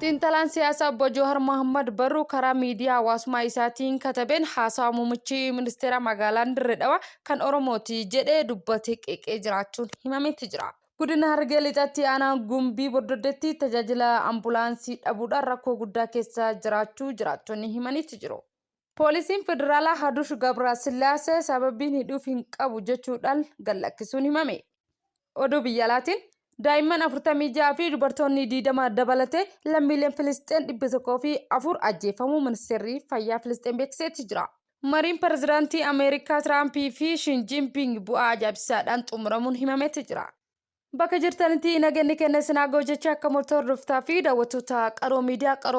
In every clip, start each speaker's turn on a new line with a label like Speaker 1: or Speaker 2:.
Speaker 1: Xiinxalaan siyaasaa obbo Jowaar Mohaammed Barruu karaa miidiyaa hawaasummaa isaatiin katabeen haasawa muummichi ministeera magaalaa Dirree Dhawaa kan Oromooti jedhee dubbatee qeeqee jiraachuun himametti jira. Godina Harargee Lixaatti aanaa Gumbii Bordoddeetti tajaajila ambulaansii dhabuudhaan rakkoo guddaa keessa jiraachuu jiraattonni himanitti jiru. Poolisiin Federaalaa Hadush Gabrasillaasee sababiin hidhuuf hin qabu jechuudhaan gallakkisuun himame. Oduu biyya alaatiin daa'imman 46 fi dubartoonni 20 dabalatee lammiileen Filisxeen 104 ajjeefamuu ministeerri fayyaa Filisxeen beeksisetti jira. Mariin pirezidaantii Ameerikaa Tiraampii fi Shin Jinping bu'aa ajaa'ibsiisaadhaan xumuramuun himametti jira. Bakka jirtanitti nageenyi kenna sinaa gojecha akka hordoftaa fi daawwattoota qaroo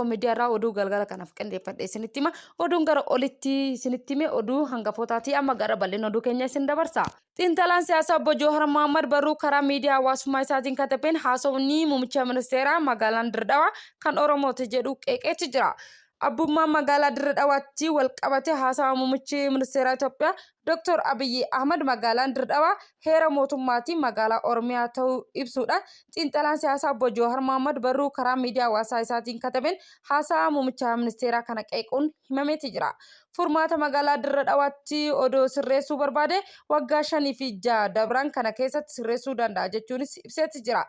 Speaker 1: miidiyaarraa oduu galgala kanaaf qindeeffadhe isinitti hima. Oduun gara olitti isinitti hime oduu hangafootaatii amma gara bal'ina oduu keenya isin dabarsa. Xiinxalaan siyaasaa obbo Jowaar Mohaammed Barruu karaa miidiyaa hawaasummaa isaatiin katabeen haasawni muummicha ministeeraa magaalaa Dirree Dhawaa kan Oromooti jedhu qeeqeetti jira. Abbummaan magaalaa Dirree Dhawaatti wal qabatee haasawa muummichi ministeera Itoophiyaa Dr. Abiy Ahmed magaalaan Dirree Dhawaa heera mootummaatiin magaalaa Oromiyaa ta'uu ibsuudhaan xiinxalaan siyaasaa obbo Jowaar Mohaammed Barruu karaa miidiyaa hawaasaa isaatiin katabeen haasawa muummicha ministeeraa kana qeequun himameeti jira. Furmaata magaalaa Dirree Dhawaatti odoo sirreessuu barbaade waggaa 5 fi 6 dabran kana keessatti sirreessuu danda'a jechuunis ibseeti jira.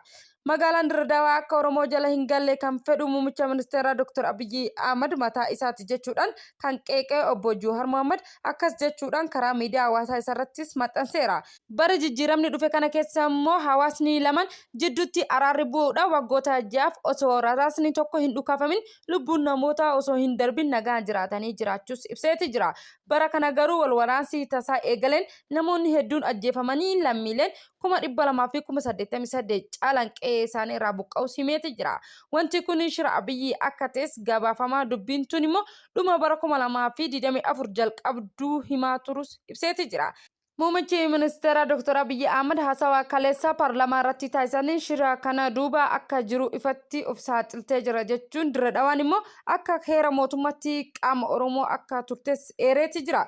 Speaker 1: Magaalaan Dirree Dhawaa akka Oromoo jala hin galle kan fedhu muummicha ministeeraa Dr. Abiy Ahmed mataa isaati jechuudhaan kan qeeqee obbo Jowaar Mohaammed akkas jechuudhaan karaa miidiyaa hawaasaa isarrattis maxxanseera. Bara jijjiiramni dhufe kana keessa immoo hawaasni lamaan jidduutti araarri bu'uudhaan waggoota 6 osoo rasaasni tokko hin dhukaafamin lubbuun namoota osoo hin darbin nagaan jiraatanii jiraachuus ibseeti jira. Bara kana garuu wal waraansi tasaa eegaleen namoonni hedduun ajjeefamanii lammiileen 200,000 fi 88 caalan qe'ee isaanii irraa buqqa'us himeeti jira. Wanti kun shira Abiyyi akka ta'es gabaafamaa dubbiin tun immoo dhuma bara 2024 jalqabduu himaa turus ibseeti jira. Muummichi ministeera Dr. Abiy Ahmed haasawa kaleessa paarlaamaa irratti taasisaniin shira kana duuba akka jiru ifatti of saaxiltee jira jechuun Dirree Dhawaan immoo akka heera mootummaatti qaama Oromoo akka turtes eereeti jira.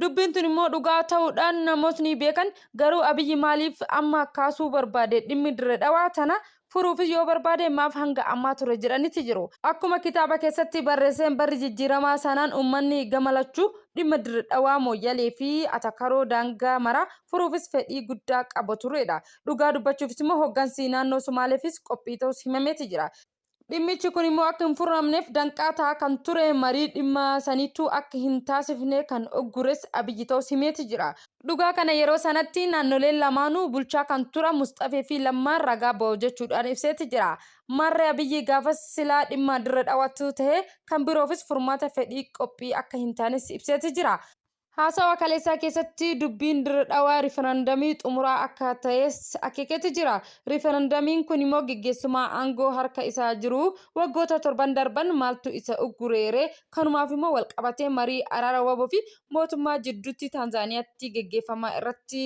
Speaker 1: Dubbiin tun immoo dhugaa ta'uudhaan namootni beekan garuu Abiyyi maaliif amma kaasuu barbaade dhimmi Dirree Dhawaa tana furuuf yoo barbaade maaf hanga ammaa ture jedhanitti jiru. Akkuma kitaaba keessatti barreesseen barri jijjiiramaa sanaan uummanni gamalachuu dhimma Dirree Dhawaa Mooyyalee fi Atakaroo daangaa maraa furuufis fedhii guddaa qaba turedha. Dhugaa dubbachuufis immoo hooggansi naannoo Somaaleefis qophii ta'us himameeti jira. Dhimmichi kun immoo akka hin furamneef danqaa ta'aa kan ture marii dhimma saniitu akka hin taasifne kan oggures Abiyyi ta'us himeeti jira. Dhugaa kana yeroo sanatti naannoleen lamaanuu bulchaa kan turan Mustafee fi Lammaan ragaa ba'u jechuudhaan ibseeti jira. Marree Abiyyi gaafas silaa dhimma Dirree Dhawaatu ta'ee kan biroofis furmaata fedhii qophii akka hin taanes ibseeti jira. Haasawa kaleessaa keessatti dubbiin Dirree Dhawaa riiferandamii xumuraa akka ta'es akeekeeti jira. Riiferandamiin kun immoo gaggeessummaa aangoo harka isaa jiru waggoota 7 darban maaltu isa uggureere kanumaaf immoo wal qabatee marii araara waboo fi mootummaa jidduutti Taanzaaniyaatti gaggeeffamaa irratti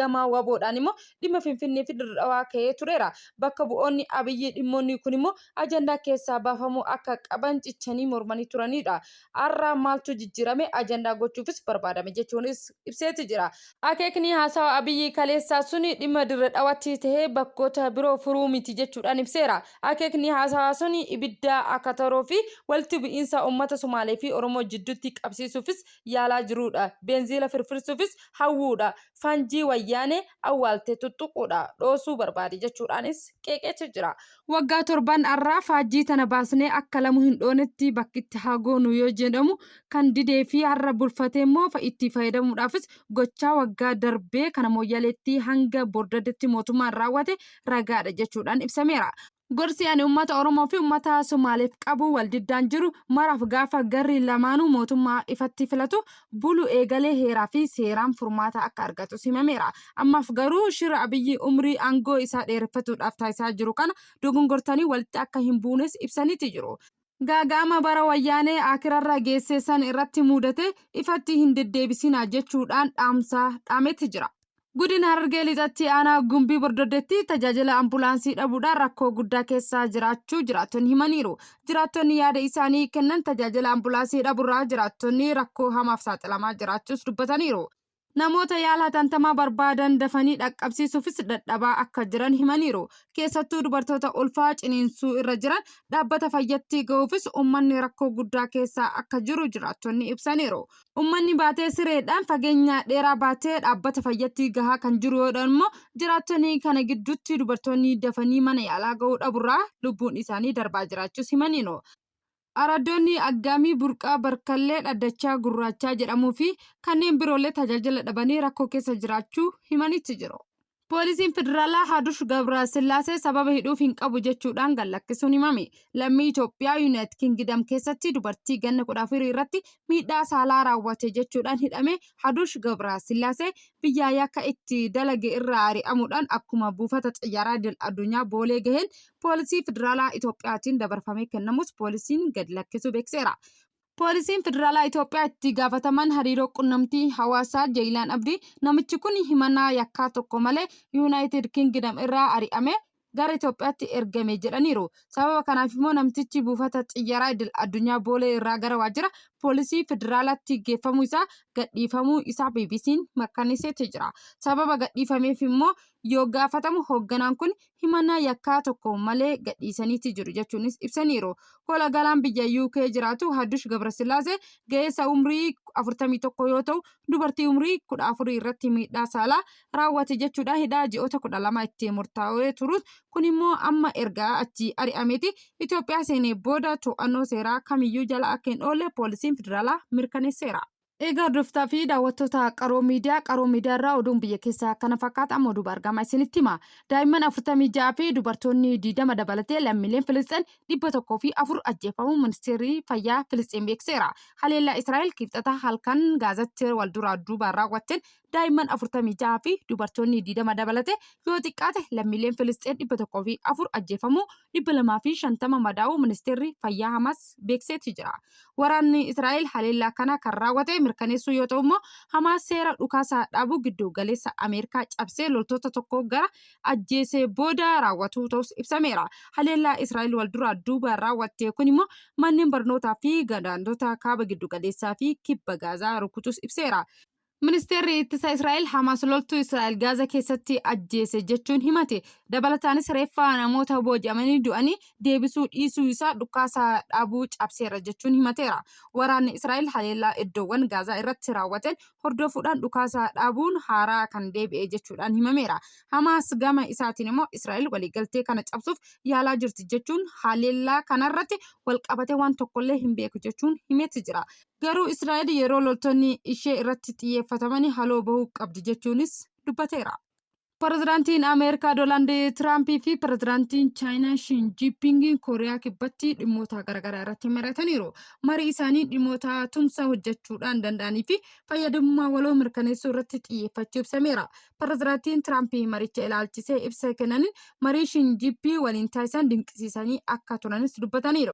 Speaker 1: gama waboodhaan immoo dhimma Finfinnee fi Dirree Dhawaa ka'ee tureera. Bakka bu'oonni Abiyyi dhimmoonni kun immoo ajandaa keessaa baafamuu akka qaban cichanii mormanii turanidha. Har'a maaltu jijjiirame ajandaa gochuufis barbaadame jechuunis ibseeti jira. Akeekni haasawa Abiyyi kaleessaa suni dhimma Dirree Dhawaatti ta'ee bakkoota biroo furuu miti jechuudhaan ibseera. Akeekni haasawa suni ibidda akka taroo fi walitti bu'iinsa uummata Somaalee fi Oromoo jidduutti qabsiisuufis yaalaa jirudha. Beenziila firfirsuufis hawwuudha. Fanjii wayyaanee awwaaltee tuttuquudha. Dhoosuu barbaade jechuudhaanis qeeqeetu jira. Waggaa 7 har'aa faajjii tana baasnee akka lamu hin dhoonetti bakkitti hagoonu yoo jedhamu kan didee fi har'a bulfatee immoo itti fayyadamuudhaafis gochaa waggaa darbee kana Mooyyaleetti hanga Bordoddeetti mootummaan raawwate ragaadha jechuudhaan ibsameera. Gorsi ani uummata Oromoo fi uummata Somaaleef qabu wal diddaan jiru maraaf gaafa garri lamaanuu mootummaa ifatti filatu bulu eegalee heeraa fi seeraan furmaata akka argatu himameera. Ammaaf garuu shira Abiyyi umrii aangoo isaa dheereffatuudhaaf taasisaa jiru kana dogongortanii walitti akka hin buunes ibsaniiti jiru. Gaaga'ama bara wayyaanee akirarra geesseessan irratti mudate ifatti hin deddeebisinaa jechuudhaan dhaametti jira. Godina Harargee Lixaatti aanaa Gumbii Bordoddeetti tajaajila ambulaansii dhabuudhaan rakkoo guddaa keessa jiraachuu jiraattonni himaniiru. Jiraattonni yaada isaanii kennan tajaajila ambulaansii dhabuurraa jiraattonni rakkoo hamaaf saaxilamaa jiraachuus dubbataniiru. namoota yaala hatattamaa barbaadan dafanii dhaqqabsiisuufis dadhabaa akka jiran himaniiru. Keessattuu dubartoota ulfaa ciniinsuu irra jiran dhaabbata fayyatti ga'uufis uummanni rakkoo guddaa keessa akka jiru jiraattonni ibsaniiru. Uummanni baatee sireedhaan fageenya dheeraa baatee dhaabbata fayyatti gahaa kan jiru yoo ta'u immoo jiraattonni kana gidduutti dubartoonni dafanii mana yaalaa ga'uu dhabuurraa lubbuun isaanii darbaa jiraachuus himaniiru. Araddoonni aggaamii burqaa barkallee dhaddachaa gurraachaa jedhamuu fi kanneen biroollee tajaajila dhabanii rakkoo keessa jiraachuu himanitti jiru. Poolisiin federaalaa Hadush Gabrasillaasee sababa hidhuuf hin qabu jechuudhaan gallakkisuun himame. Lammii Itoophiyaa Yuunaayitid Kingdom keessatti dubartii ganna 14 irratti miidhaa saalaa raawwate jechuudhaan hidhame Hadush Gabrasillaasee biyyaa yakka itti dalage irraa ari'amuudhaan akkuma buufata xiyyaaraa idil-addunyaa boolee gaheen poolisii federaalaa Itoophiyaatiin dabarfamee kennamus poolisiin gad lakkisuu beekseera. Poolisiin federaalaa Itoophiyaa itti gaafataman hariiroo qunnamtii hawaasaa Jeeyilaan Abdii namichi kun himannaa yakkaa tokko malee Yuunaayitid Kingdom irraa ari'ame gara Itoophiyaatti ergame jedhaniiru. Sababa kanaaf immoo namtichi buufata xiyyaaraa idil-addunyaa boolee irraa gara waajjira poolisii federaalaatti geeffamuu isaa gadhiifamuu isaa BBC'n mirkaneessee jira. Sababa gadhiifameef immoo yoo gaafatamu hoogganaan kun himannaa yakkaa tokko malee gadhiisaniiti jiru jechuunis ibsaniiru. Kola galaan biyya UK jiraatu Hadush Gabrasillaasee ga'eessa umrii 41 yoo ta'u dubartii umrii 14 irratti miidhaa saalaa raawwate jechuudha hidhaa ji'oota 12 itti murtaa'ee turuun kun immoo amma ergaa achi ari'ameeti Itoophiyaa seenee booda to'annoo seeraa kamiyyuu jala akka hin oolle poolisiin federaalaa mirkaneesseera. Egaa hordoftoota fi daawwattoota qaroo miidiyaa irraa oduun biyya keessaa kana fakkaata amma oduu argamaa isinitti hima. Daa'imman 46 fi dubartoonni 20 dabalatee lammiileen Filisxeen 104 ajjeefamuu ministeerri fayyaa Filisxeen beekseera. Haleellaa Israa'el kibxata halkan Gaazatti wal duraa duubaan raawwatteen daa'imman 46 fi dubartoonni 20 dabalatee yoo xiqqaate lammiileen Filisxeen 104 ajjeefamuu 250 madaa'uu ministeerri fayyaa Hamaas beekseetti jira. Waraanni Israa'el haleellaa kana kan raawwate mirkaneessuu yoo ta'u immoo Hamaas seera dhukaasaa dhaabuu giddu galeessa Ameerikaa cabsee loltoota tokko gara ajjeesee booda raawwatu ta'us ibsameera. Haleellaa Israa'el wal duraa duubaan raawwatte kun immoo manneen barnootaa fi gadaandoota kaaba giddu galeessaa fi kibba Gaazaa rukutus ibseera. Ministeerri ittisa Israa'el Hamaas loltuu Israa'el Gaazaa keessatti ajjeese jechuun himate. Dabalataanis reeffaa namoota booji'amanii du'anii deebisuu dhiisuu isaa dhukaasaa dhaabuu cabseera jechuun himateera. Waraanni Israa'el haleellaa iddoowwan Gaazaa irratti raawwateen hordofuudhaan dhukaasaa dhaabuun haaraa kan deebi'e jechuudhaan himameera. Hamaas gama isaatiin immoo Israa'el waliigaltee kana cabsuuf yaalaa jirti jechuun haleellaa kanarratti walqabatee waan tokkollee hin beeku jechuun himetti jira. Garuu Israa'el yeroo loltoonni ishee irratti xiyyeeffatamanii haloo bahuu qabdi jechuunis dubbateera. Pireezidaantiin Ameerikaa Doonaald Tiraamp fi pireezidaantiin Chaayinaa Xi Jinping Kooriyaa kibbatti dhimmoota garaagaraa irratti mari'ataniiru. Marii isaanii dhimmoota tumsa hojjechuudhaan danda'anii fi fayyadamummaa waloo mirkaneessuu irratti xiyyeeffachuu ibsameera. Pireezidaantiin Tiraamp maricha ilaalchisee ibsa kennaniin marii Xi Jinping waliin taasisan dinqisiisanii akka turanis dubbataniiru.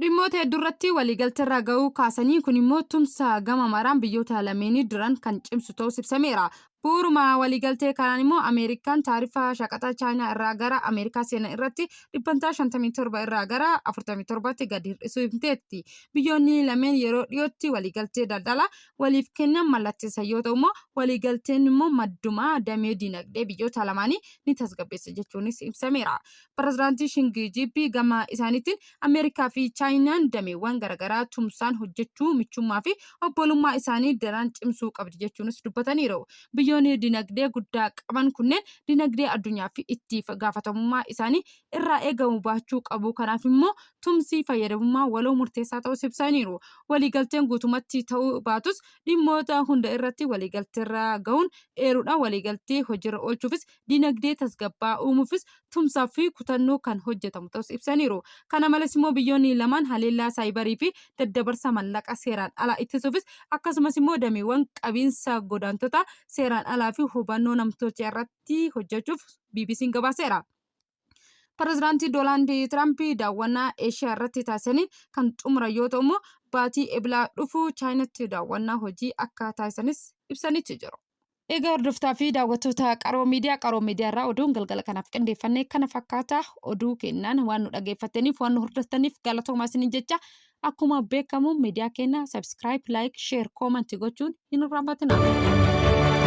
Speaker 1: Dhimmoota hedduu irratti waliigaltee irra gahuu kaasanii kun immoo tumsa gama maraan biyyoota lameenii duran kan cimsu ta'us ibsameera. Bu'uuruma waliigaltee kanaan immoo Ameerikaan taarifa shaqaxa Chaayinaa irraa gara Ameerikaa seenan irratti 57 irraa gara 47tti gadi hir'isuu himteetti. Biyyoonni lameen yeroo dhiyootti waliigaltee daldala waliif kennan mallatteessan yoo ta'u immoo waliigalteen immoo maddumaa damee dinagdee biyyoota lamaanii ni tasgabbeessa jechuunis ibsameera. Pireezidaantii Xi Jinping gama isaaniitiin Ameerikaa fi Chaayinaan dameewwan garaagaraa tumsaan hojjechuu michummaa fi obbolummaa isaanii daran cimsuu qabdi jechuunis dubbataniiru. Biyyoonni dinagdee guddaa qaban kunneen dinagdee addunyaa fi itti gaafatamummaa isaanii irraa eegamu baachuu qabu. Kanaaf immoo tumsi fayyadamummaa waloo murteessaa ta'uu ibsaniiru. Waliigalteen guutumatti ta'uu baatus dhimmoota hunda irratti waliigalteerra gahuun eeruudhaan waliigaltee hojiirra oolchuufis dinagdee tasgabbaa uumuufis tumsaa fi kutannoo kan hojjetamu ta'us ibsaniiru. Kana malees immoo biyyoonni lamaan haleellaa saayibarii fi daddabarsa mallaqa seeraan alaa ittisuufis akkasumas immoo dameewwan qabiinsa godaantota seeraan alaa fi hubannoo namtolchee irratti hojjechuuf BBC'n gabaaseera. Pireezidaantii Doonaald Tiraamp daawwannaa Eeshiyaa irratti taasisanii kan xumuran yoo ta'u immoo baatii eblaa dhufu Chaayinaatti daawwannaa hojii akka taasisanis ibsanitti jiru. Egaa hordoftoota fi daawwattoota qaroo miidiyaa irraa oduun galgala kanaaf qindeeffannee kana fakkaata. Oduu kennaan waan nu dhageeffataniif waan nu hordoftaniif galatoomaa isiniin jecha akkuma beekamu miidiyaa keenya subscribe, like, share, comment gochuun hin irraanfatinaa.